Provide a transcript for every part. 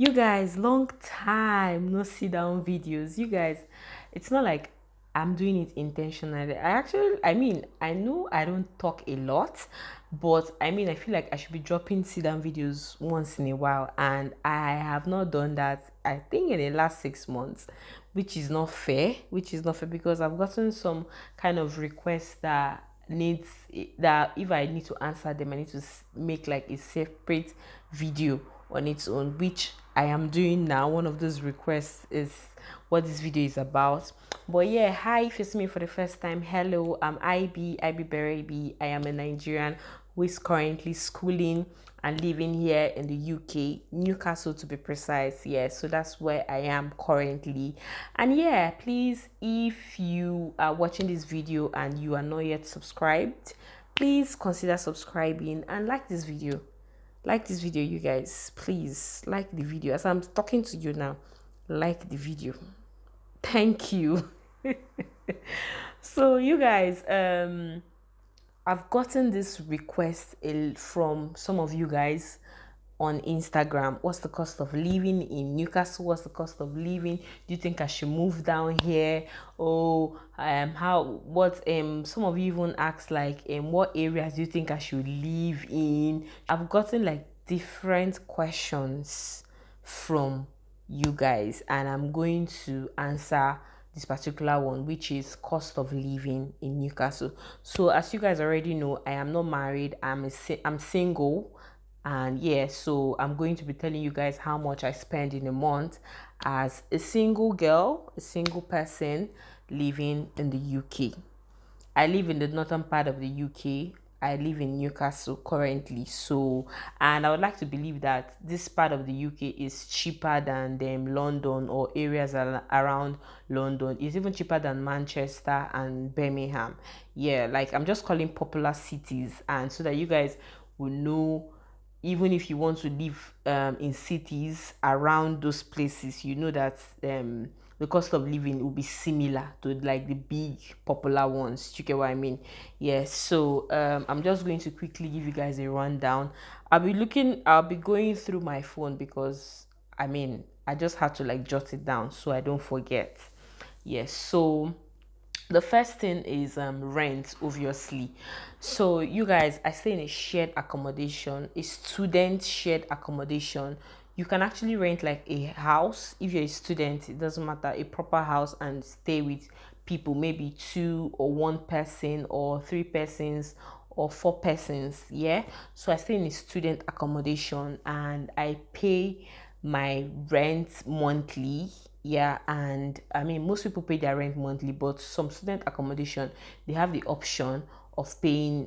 You guys, long time no sit down videos. You guys, it's not like I'm doing it intentionally. I know I don't talk a lot, but I feel like I should be dropping sit down videos once in a while, and I have not done that, I think, in the last 6 months, which is not fair, because I've gotten some kind of requests needs that if I need to answer them, I need to make like a separate video on its own, which I am doing now. One of those requests is what this video is about. But yeah, hi, if it's me for the first time, hello, I'm Ibby Berebi. I am a Nigerian who is currently schooling and living here in the UK, Newcastle to be precise. Yeah, so that's where I am currently. And yeah, please, if you are watching this video and you are not yet subscribed, please consider subscribing and like this video, you guys. Please like the video as I'm talking to you now. Like the video. Thank you. So you guys, I've gotten this request from some of you guys on Instagram. What's the cost of living in Newcastle? What's the cost of living? Do you think I should move down here? Oh, how? What? Some of you even asked like, what areas do you think I should live in? I've gotten like different questions from you guys, and I'm going to answer this particular one, which is cost of living in Newcastle. So as you guys already know, I am not married. I'm single, and yeah, so I'm going to be telling you guys how much I spend in a month as a single girl, a single person living in the UK. I live in the northern part of the UK. I live in Newcastle currently. So, and I would like to believe that this part of the UK is cheaper than London or areas around London. It's even cheaper than Manchester and Birmingham. Yeah, like I'm just calling popular cities, and so that you guys will know, even if you want to live in cities around those places, you know that the cost of living will be similar to like the big popular ones. You get what I mean? Yes. So I'm just going to quickly give you guys a rundown. I'll be going through my phone because I just had to like jot it down so I don't forget. Yes. So the first thing is rent, obviously. So you guys, I stay in a shared accommodation, a student shared accommodation. You can actually rent like a house if you're a student, it doesn't matter, a proper house, and stay with people, maybe two or one person or three persons or four persons. Yeah, so I stay in a student accommodation and I pay my rent monthly. Yeah, and most people pay their rent monthly, but some student accommodation, they have the option of paying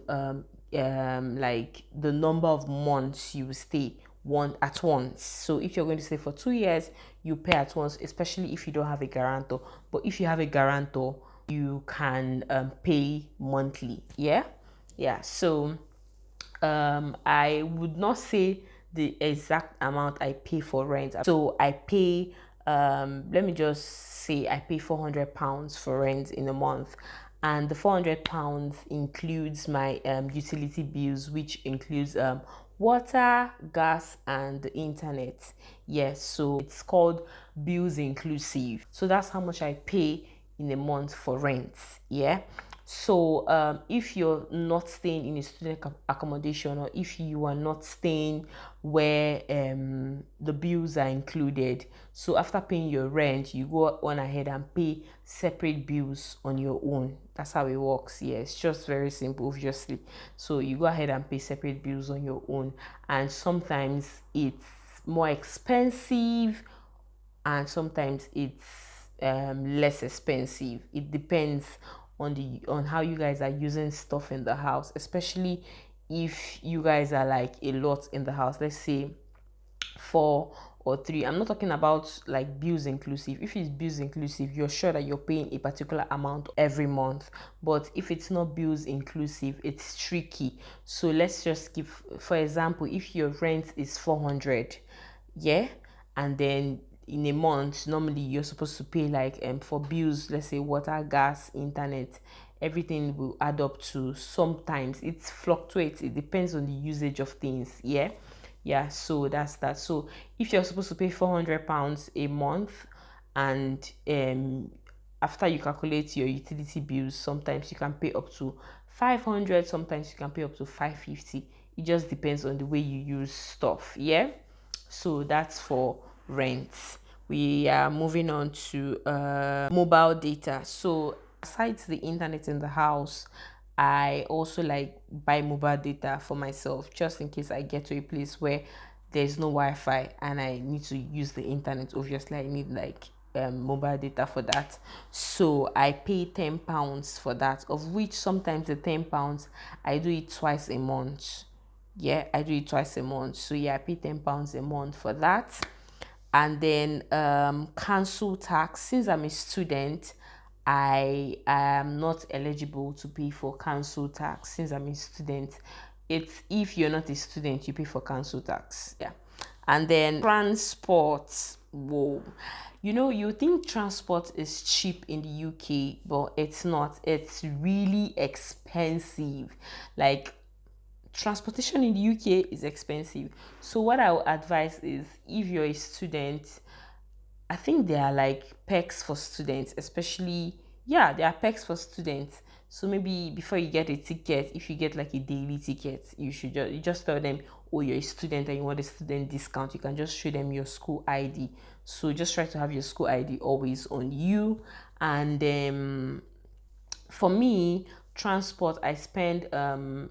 like the number of months you stay one at once. So if you're going to stay for 2 years, you pay at once, especially if you don't have a guarantor. But if you have a guarantor, you can pay monthly. Yeah. So I would not say the exact amount I pay for rent. So I pay, let me just say I pay £400 for rent in a month. And the £400 includes my utility bills, which includes water, gas, and the internet. Yes, so it's called bills inclusive. So that's how much I pay in a month for rent. Yeah. So if you're not staying in a student accommodation, or if you are not staying where the bills are included, so after paying your rent, you go on ahead and pay separate bills on your own. That's how it works. Yeah, it's just very simple, obviously. So you go ahead and pay separate bills on your own, and sometimes it's more expensive and sometimes it's less expensive. It depends on how you guys are using stuff in the house, especially if you guys are like a lot in the house. Let's say four or three. I'm not talking about like bills inclusive. If it's bills inclusive, you're sure that you're paying a particular amount every month. But if it's not bills inclusive, it's tricky. So let's just give, for example, if your rent is 400, yeah, and then in a month normally you're supposed to pay like for bills, let's say water, gas, internet, everything will add up to, sometimes it fluctuates, it depends on the usage of things. Yeah, Yeah, so that's that. So if you're supposed to pay £400 a month, and after you calculate your utility bills, sometimes you can pay up to 500, sometimes you can pay up to 550. It just depends on the way you use stuff. Yeah, so that's for rent. We are moving on to mobile data. So besides the internet in the house, I also like buy mobile data for myself, just in case I get to a place where there's no Wi-Fi and I need to use the internet. Obviously I need like mobile data for that, so I pay £10 for that, of which sometimes the £10 I do it twice a month. Yeah, I do it twice a month. So yeah, I pay £10 a month for that. And then council tax. Since I'm a student, I am not eligible to pay for council tax. Since I'm a student, it's if you're not a student, you pay for council tax. Yeah. And then transport. Whoa. You know, you think transport is cheap in the UK, but it's not. It's really expensive. Like, transportation in the UK is expensive. So what I would advise is, if you're a student, I think there are like perks for students, especially, yeah, there are perks for students. So maybe before you get a ticket, if you get like a daily ticket, you just tell them, oh, you're a student and you want a student discount. You can just show them your school ID. So just try to have your school ID always on you. And for me, transport, I spend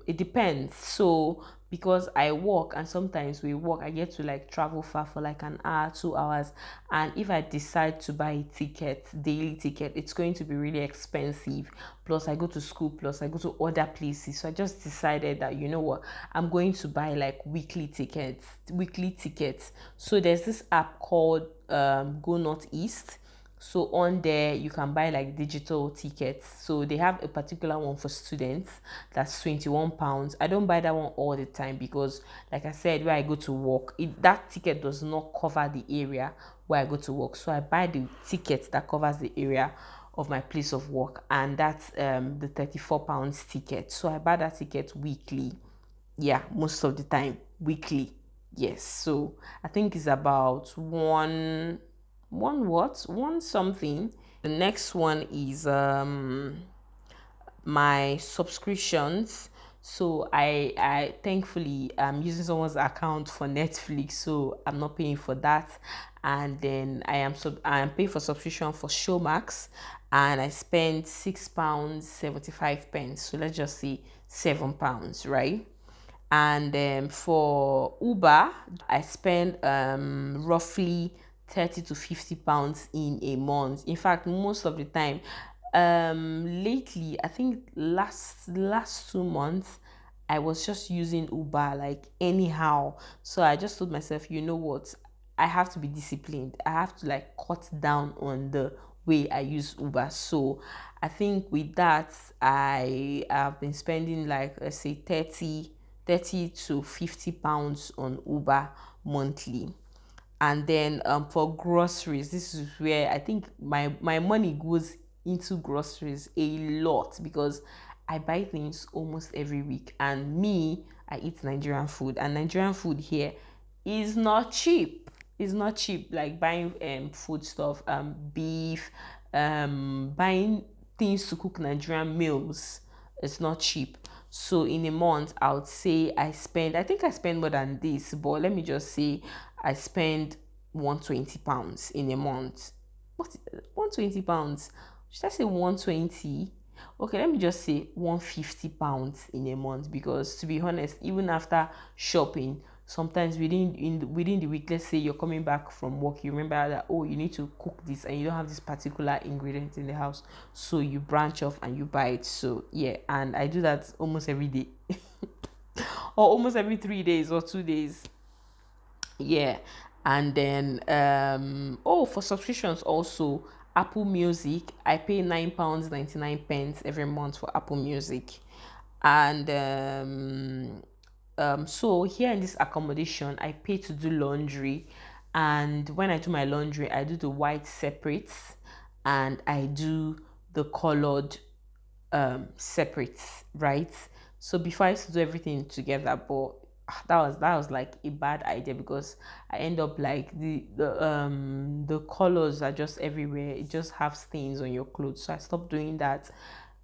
it depends. So because I work, and sometimes we work, I get to like travel far for like an hour, 2 hours, and if I decide to buy a ticket, daily ticket, it's going to be really expensive. Plus I go to school, plus I go to other places. So I just decided that, you know what, I'm going to buy like weekly tickets. So there's this app called Go Northeast. So on there you can buy like digital tickets. So they have a particular one for students that's £21. I don't buy that one all the time because, like I said, where I go to work, that ticket does not cover the area where I go to work. So I buy the ticket that covers the area of my place of work, and that's the £34 ticket. So I buy that ticket weekly. Yeah, most of the time weekly. Yes, so I think it's about one something. The next one is my subscriptions. So I thankfully I'm using someone's account for Netflix, so I'm not paying for that. And then I am paying for subscription for Showmax, and I spend £6 75 pence. So let's just say £7, right? And for Uber, I spend roughly 30 to 50 pounds in a month. In fact, most of the time, lately, I think last 2 months, I was just using Uber like anyhow. So I just told myself, you know what, I have to be disciplined. I have to like cut down on the way I use Uber. So I think with that, I have been spending like, let's say, 30 to 50 pounds on Uber monthly. And then for groceries, this is where I think my money goes into groceries a lot, because I buy things almost every week, and me, I eat Nigerian food, and Nigerian food here is not cheap. It's not cheap. Like buying food stuff, beef, buying things to cook Nigerian meals, it's not cheap. So in a month, I would say I think I spend more than this, but let me just say I spend £120 in a month. What, £120? Should I say 120? Okay, let me just say £150 in a month, because to be honest, even after shopping, sometimes within the week, let's say you're coming back from work, you remember that, oh, you need to cook this and you don't have this particular ingredient in the house, so you branch off and you buy it. So yeah, and I do that almost every day or almost every 3 days or 2 days. Yeah. And then oh, for subscriptions also, Apple Music, I pay £9 99 pence every month for Apple Music. And so here in this accommodation, I pay to do laundry, and when I do my laundry, I do the white separates, and I do the colored separate, right? So before I used to do everything together, but that was like a bad idea, because I end up like the colors are just everywhere. It just have stains on your clothes. So I stopped doing that,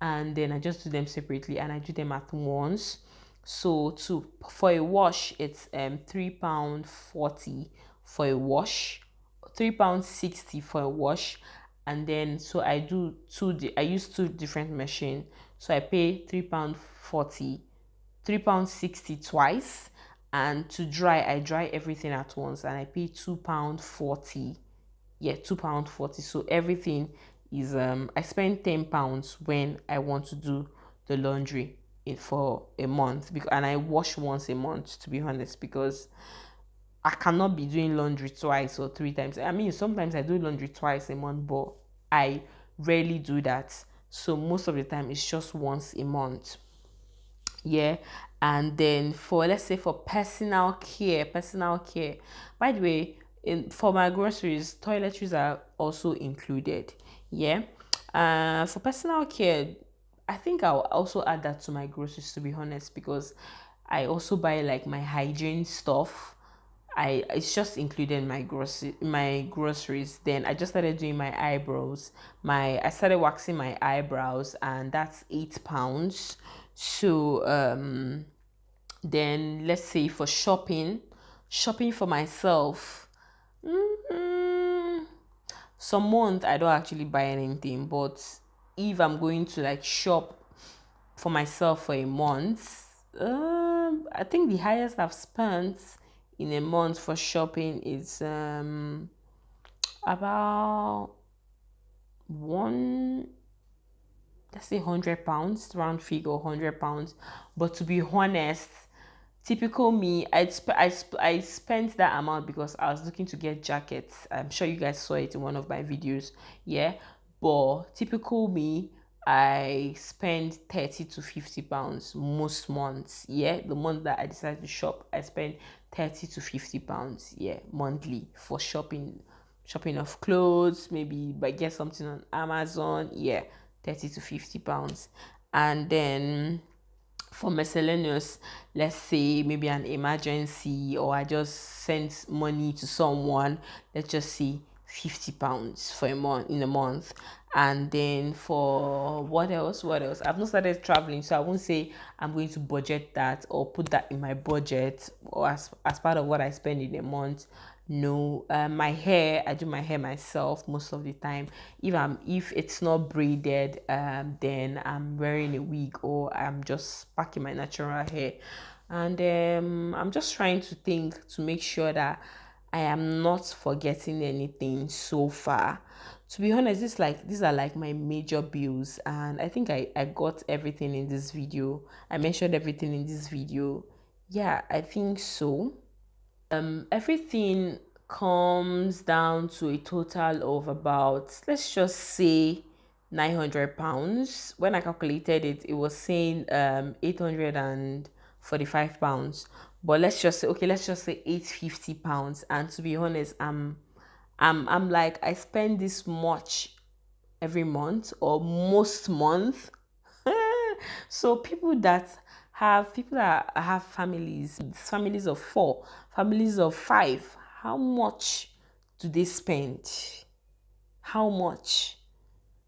and then I just do them separately, and I do them at once. So to for a wash, it's £3 40 for a wash, £3 60 for a wash. And then so I do I use two different machine. So I pay £3 40, £3 60 twice. And to dry, I dry everything at once, and I pay £2 40. Yeah, £2 40. So everything is I spend £10 when I want to do the laundry for a month, because and I wash once a month, to be honest, because I cannot be doing laundry twice or three times. I mean, sometimes I do laundry twice a month, but I rarely do that. So most of the time it's just once a month. Yeah. And then for, let's say, for personal care, by the way, for my groceries, toiletries are also included. Yeah. For personal care, I think I'll also add that to my groceries, to be honest, because I also buy like my hygiene stuff. It's just included in my groceries. Then I just started doing my eyebrows. I started waxing my eyebrows, and that's £8. So then let's say for shopping for myself, mm, some month I don't actually buy anything, but if I'm going to like shop for myself for a month, I think the highest I've spent in a month for shopping is about one, let's say £100, round figure £100. But to be honest, typical me, I spent that amount because I was looking to get jackets. I'm sure you guys saw it in one of my videos. Yeah. But typical me, I spend £30 to £50 most months. Yeah. The month that I decided to shop, I spend £30 to £50, yeah, monthly for shopping of clothes, maybe but get something on Amazon, yeah, £30 to £50. And then for miscellaneous, let's say maybe an emergency, or I just sent money to someone, let's just say £50 for a month, in a month. And then for what else, I've not started traveling, so I won't say I'm going to budget that or put that in my budget or as part of what I spend in a month. No. My hair, I do my hair myself most of the time. If it's not braided, then I'm wearing a wig, or I'm just packing my natural hair. And I'm just trying to think to make sure that I am not forgetting anything so far. To be honest, these are like my major bills, and I think I got everything in this video. I mentioned everything in this video. Yeah, I think so. Everything comes down to a total of about, let's just say, £900. When I calculated it, it was saying 845 pounds. But let's just say £850. And to be honest, I'm like, I spend this much every month or most month. So people that have families of four, families of five, how much do they spend? How much?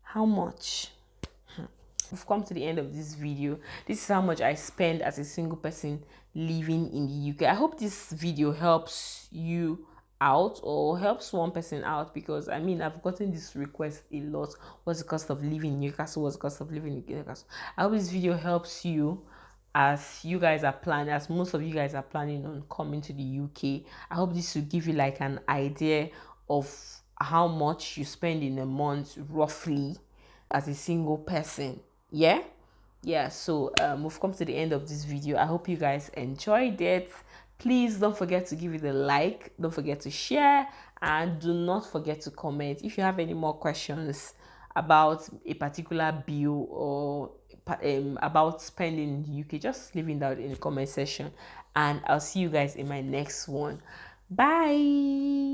How much? We've come to the end of this video. This is how much I spend as a single person living in the UK. I hope this video helps you out or helps one person out, because I mean, I've gotten this request a lot. What's the cost of living in Newcastle? What's the cost of living in Newcastle? I hope this video helps you, as most of you guys are planning on coming to the UK. I hope this will give you like an idea of how much you spend in a month roughly as a single person. Yeah. So we've come to the end of this video. I hope you guys enjoyed it. Please don't forget to give it a like, don't forget to share, and do not forget to comment if you have any more questions about a particular bill, or about spending in the UK. Just leave it down in the comment section, and I'll see you guys in my next one. Bye.